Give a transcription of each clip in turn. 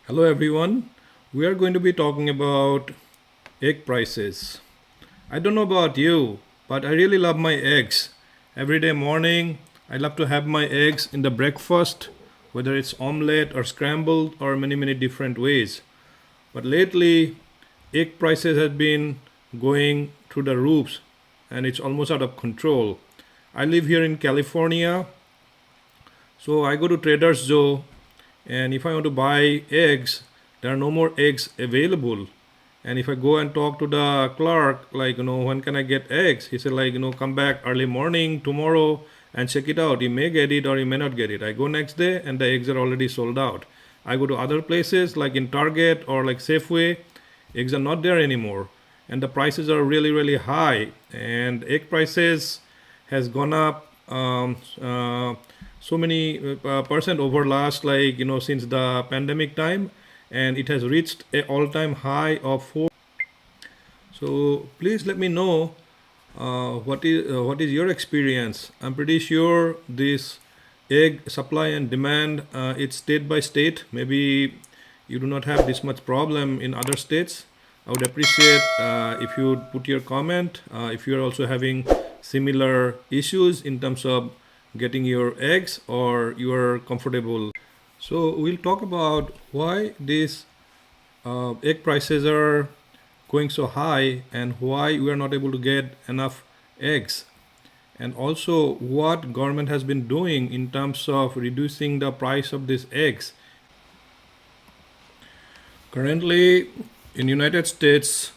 Hello everyone. We are going to be talking about egg prices. I don't know about you, but I really love my eggs. Every day morning, I love to have my eggs in the breakfast, whether it's omelette or scrambled or many different ways. But lately, egg prices have been going through the roofs and it's almost out of control. I live here in California, so I go to Trader's Joe, and if I want to buy eggs, there are no more eggs available. And if I go and talk to the clerk, like, when can I get eggs? He said, like, come back early morning tomorrow and check it out. You may get it or you may not get it. I go next day and the eggs are already sold out. I go to other places like in Target or like Safeway, eggs are not there anymore. And the prices are really high. And egg prices has gone up so many percent over last, like, since the pandemic time, and it has reached a all-time high of 4. So please let me know what is your experience. I'm pretty sure this egg supply and demand, it's state by state. Maybe you do not have this much problem in other states. I would appreciate if you would put your comment if you are also having similar issues in terms of getting your eggs or you are comfortable. So we'll talk about why these egg prices are going so high and why we are not able to get enough eggs, and also what government has been doing in terms of reducing the price of these eggs. Currently in United States,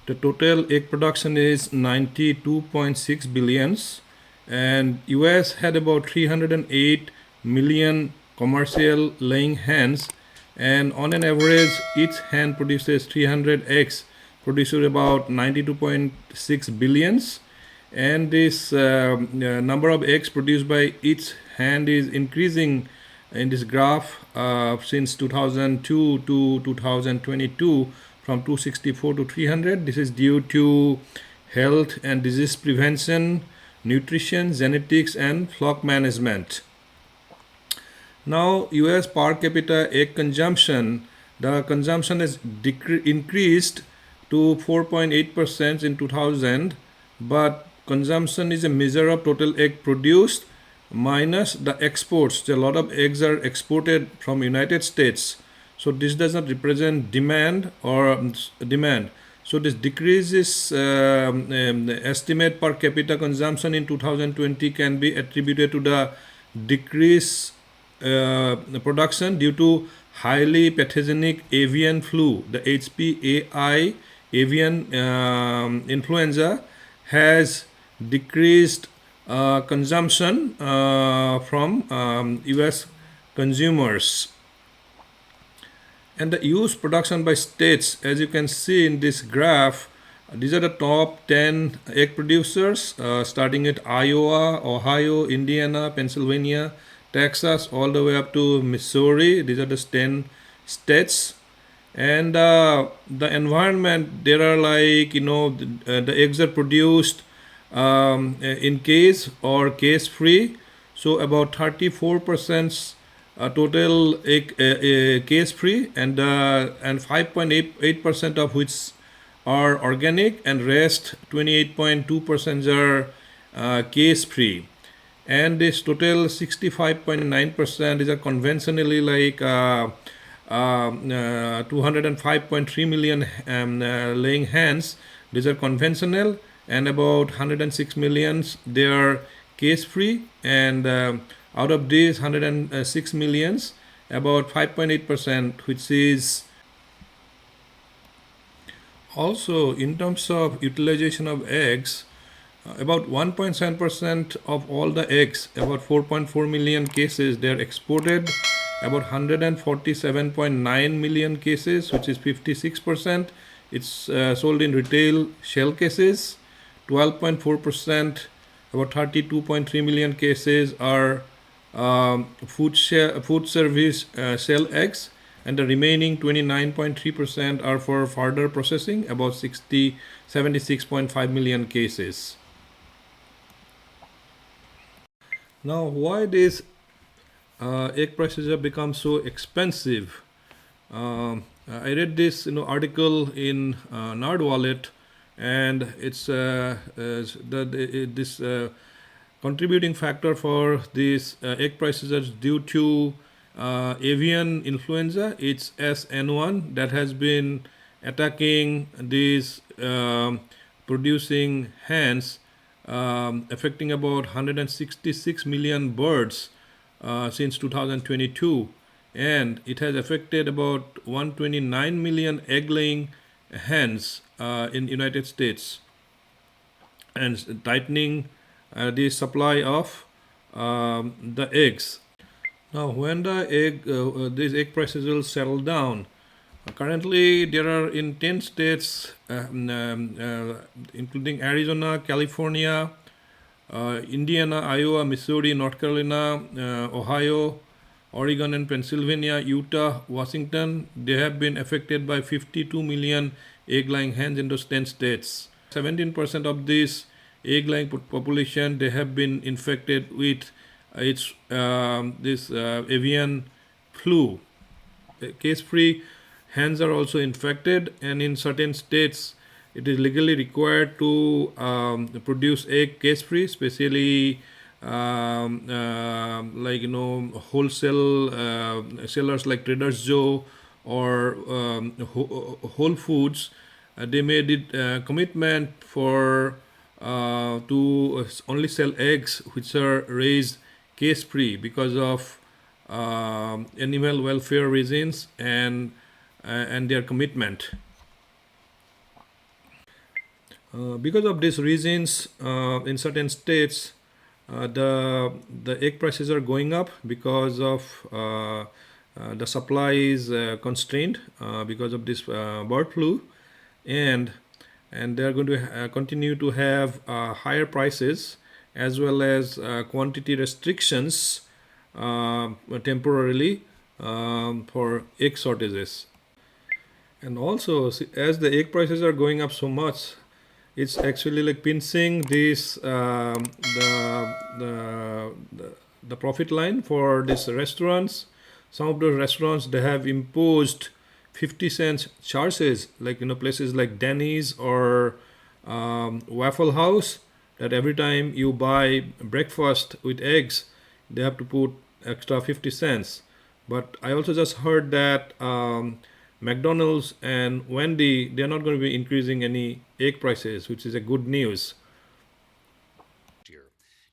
the total egg production is 92.6 billions, and US had about 308 million commercial laying hens, and on an average each hen produces 300 eggs, produces about 92.6 billions. And this number of eggs produced by each hen is increasing in this graph since 2002 to 2022, from 264 to 300. This is due to health and disease prevention, nutrition, genetics, and flock management. Now, US per capita egg consumption, the consumption has increased to 4.8% in 2000, but consumption is a measure of total egg produced minus the exports. A lot of eggs are exported from United States, so this does not represent demand or demand. So this decreases estimate per capita consumption in 2020 can be attributed to the decrease production due to highly pathogenic avian flu. The HPAI avian influenza has decreased consumption from US consumers. And the use production by states, as you can see in this graph, these are the top 10 egg producers, starting at Iowa, Ohio, Indiana, Pennsylvania, Texas, all the way up to Missouri. These are the 10 states. And the environment, there are, like, the eggs are produced in case or case free. So about 34% total case free, and 5.88% of which are organic, and rest 28.2% are case free. And this total 65.9% is a conventionally, like 205.3 million laying hens. These are conventional, and about 106 millions they are case free, and out of these 106 millions, about 5.8%, which is also in terms of utilization of eggs, about 1.7% of all the eggs, about 4.4 million cases, they are exported. About 147.9 million cases, which is 56%, it's sold in retail shell cases. 12.4%, about 32.3 million cases are food service shell eggs, and the remaining 29.3% are for further processing, about 76.5 million cases. Now, why these egg prices have become so expensive? I read this article in NerdWallet, and it's this contributing factor for these egg prices is due to avian influenza. It's SN1 that has been attacking these producing hens, affecting about 166 million birds since 2022, and it has affected about 129 million egg-laying hens in United States, and tightening the supply of the eggs. Now, when these egg prices will settle down, currently there are in 10 states, including Arizona, California, Indiana, Iowa, Missouri, North Carolina, Ohio, Oregon and Pennsylvania, Utah, Washington. They have been affected by 52 million egg-laying hens in those 10 states. 17% of this egg-laying population, they have been infected with this avian flu. Case-free hens are also infected, and in certain states it is legally required to produce egg case-free, especially wholesale sellers like Trader Joe or Whole Foods. They made it commitment for to only sell eggs which are raised case-free because of animal welfare reasons and their commitment. Because of these reasons, in certain states, the egg prices are going up because of the supply is constrained because of this bird flu, and they are going to continue to have higher prices as well as quantity restrictions temporarily for egg shortages. And also, as the egg prices are going up so much, it's actually like pinching this the profit line for these restaurants. Some of those restaurants, they have imposed 50-cent charges, like places like Denny's or Waffle House, that every time you buy breakfast with eggs, they have to put extra 50 cents. But I also just heard that McDonald's and Wendy, they're not going to be increasing any egg prices, which is a good news.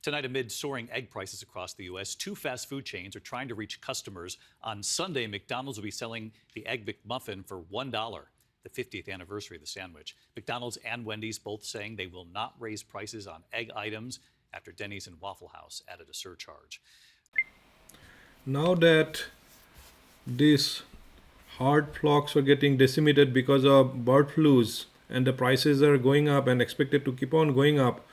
Tonight, amid soaring egg prices across the U.S., two fast food chains are trying to reach customers. On Sunday, McDonald's will be selling the Egg McMuffin for $1, the 50th anniversary of the sandwich. McDonald's and Wendy's both saying they will not raise prices on egg items after Denny's and Waffle House added a surcharge. Now that these hard flocks are getting decimated because of bird flus and the prices are going up and expected to keep on going up,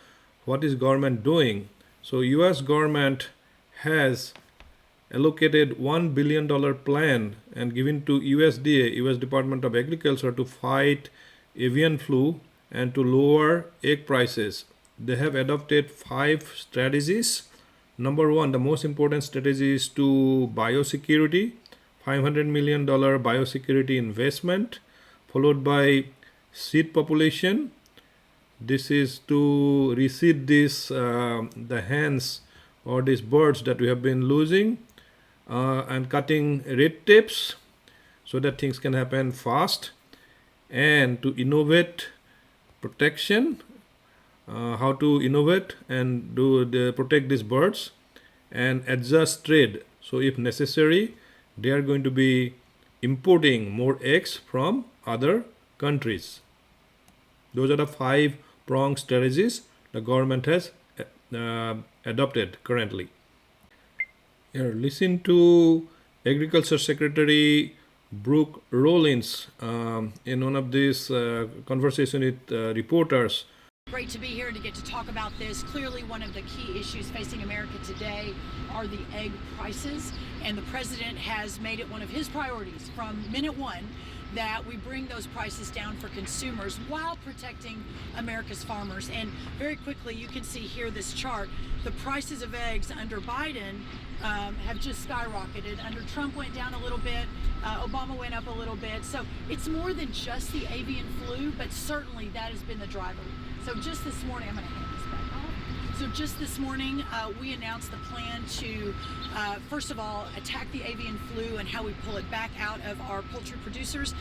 what is government doing? So US government has allocated $1 billion plan and given to USDA, US Department of Agriculture, to fight avian flu and to lower egg prices. They have adopted 5 strategies. Number 1, the most important strategy is to biosecurity, $500 million biosecurity investment, followed by seed population. This is to reseed the hens or these birds that we have been losing, and cutting red tapes so that things can happen fast, and to innovate protection, how to innovate and protect these birds, and adjust trade. So if necessary, they are going to be importing more eggs from other countries. Those are the 5-pronged strategies the government has adopted currently. Here, listen to Agriculture Secretary Brooke Rollins in one of these conversations with reporters. Great to be here and to get to talk about this. Clearly, one of the key issues facing America today are the egg prices, and the president has made it one of his priorities from minute one that we bring those prices down for consumers while protecting America's farmers. And very quickly, you can see here this chart, the prices of eggs under Biden have just skyrocketed. Under Trump went down a little bit, Obama went up a little bit. So it's more than just the avian flu, but certainly that has been the driver. So just this morning, I'm going to hand this back off. So just this morning, we announced the plan to, first of all, attack the avian flu and how we pull it back out of our poultry producers.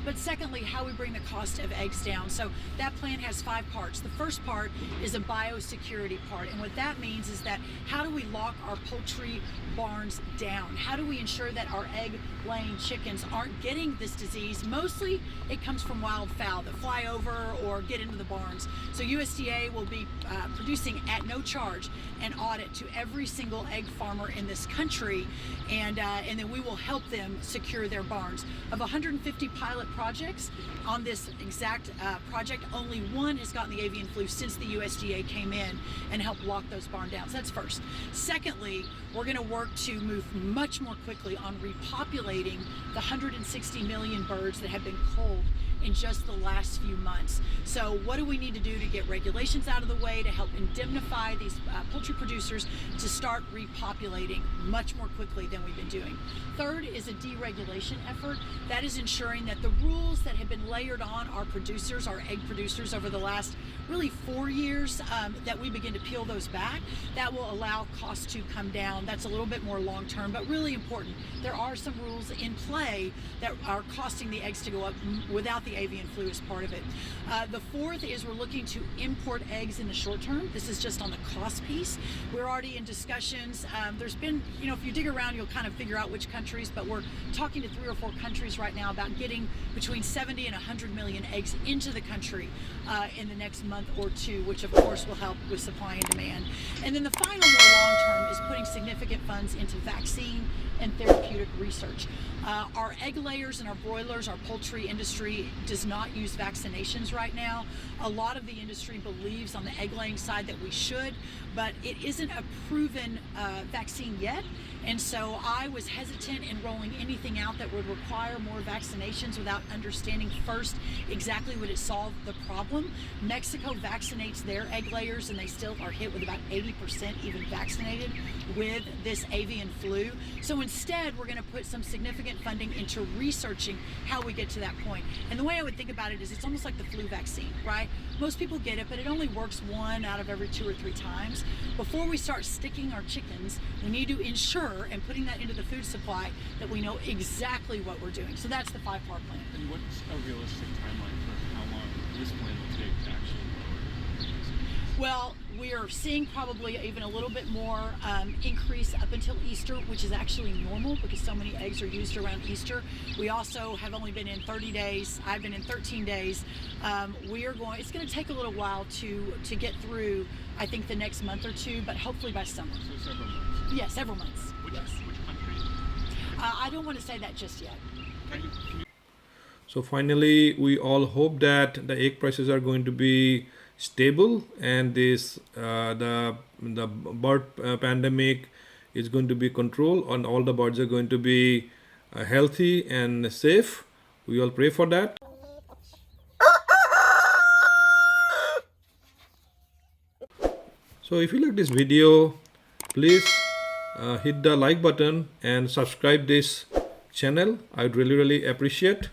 But secondly, how we bring the cost of eggs down. So that plan has 5 parts. The first part is a biosecurity part. And what that means is that how do we lock our poultry barns down? How do we ensure that our egg-laying chickens aren't getting this disease? Mostly it comes from wild fowl that fly over or get into the barns. So USDA will be producing at no charge an audit to every single egg farmer in this country, and then we will help them secure their barns. Of 150 pilot projects on this exact project, only 1 has gotten the avian flu since the USDA came in and helped lock those barn downs. That's first. Secondly, we're going to work to move much more quickly on repopulating the 160 million birds that have been culled in just the last few months. So what do we need to do to get regulations out of the way to help indemnify these poultry producers to start repopulating much more quickly than we've been doing? Third is a deregulation effort. That is ensuring that the rules that have been layered on our producers, our egg producers over the last really 4 years, that we begin to peel those back. That will allow costs to come down. That's a little bit more long term, but really important. There are some rules in play that are costing the eggs to go up without the avian flu as part of it. The fourth is we're looking to import eggs in the short term. This is just on the cost piece. We're already in discussions. There's been, if you dig around, you'll kind of figure out which countries, but we're talking to 3 or 4 countries right now about getting between 70 and 100 million eggs into the country in the next month or 2, which of course will help with supply and demand. And then the final, more long term, is putting significant funds into vaccine and therapeutic research. Our egg layers and our broilers, our poultry industry does not use vaccinations right now. A lot of the industry believes on the egg laying side that we should, but it isn't a proven vaccine yet. And so I was hesitant in rolling anything out that would require more vaccinations without understanding first exactly would it solve the problem. Mexico vaccinates their egg layers and they still are hit with about 80% even vaccinated with this avian flu. So instead, we're going to put some significant funding into researching how we get to that point. And the way I would think about it is it's almost like the flu vaccine, right? Most people get it, but it only works 1 out of every 2 or 3 times. Before we start sticking our chickens, we need to ensure and putting that into the food supply that we know exactly what we're doing. So that's the 5-part plan. And what's a realistic timeline for how long this plan will take to actually lower? Well, we are seeing probably even a little bit more increase up until Easter, which is actually normal because so many eggs are used around Easter. We also have only been in 30 days. I've been in 13 days. It's going to take a little while to get through, I think, the next month or 2, but hopefully by summer. So several months. Yeah, several months. Which country? I don't want to say that just yet. So finally, we all hope that the egg prices are going to be stable, and this the bird pandemic is going to be controlled, and all the birds are going to be healthy and safe. We all pray for that. So if you like this video, please hit the like button and subscribe this channel. I'd really appreciate.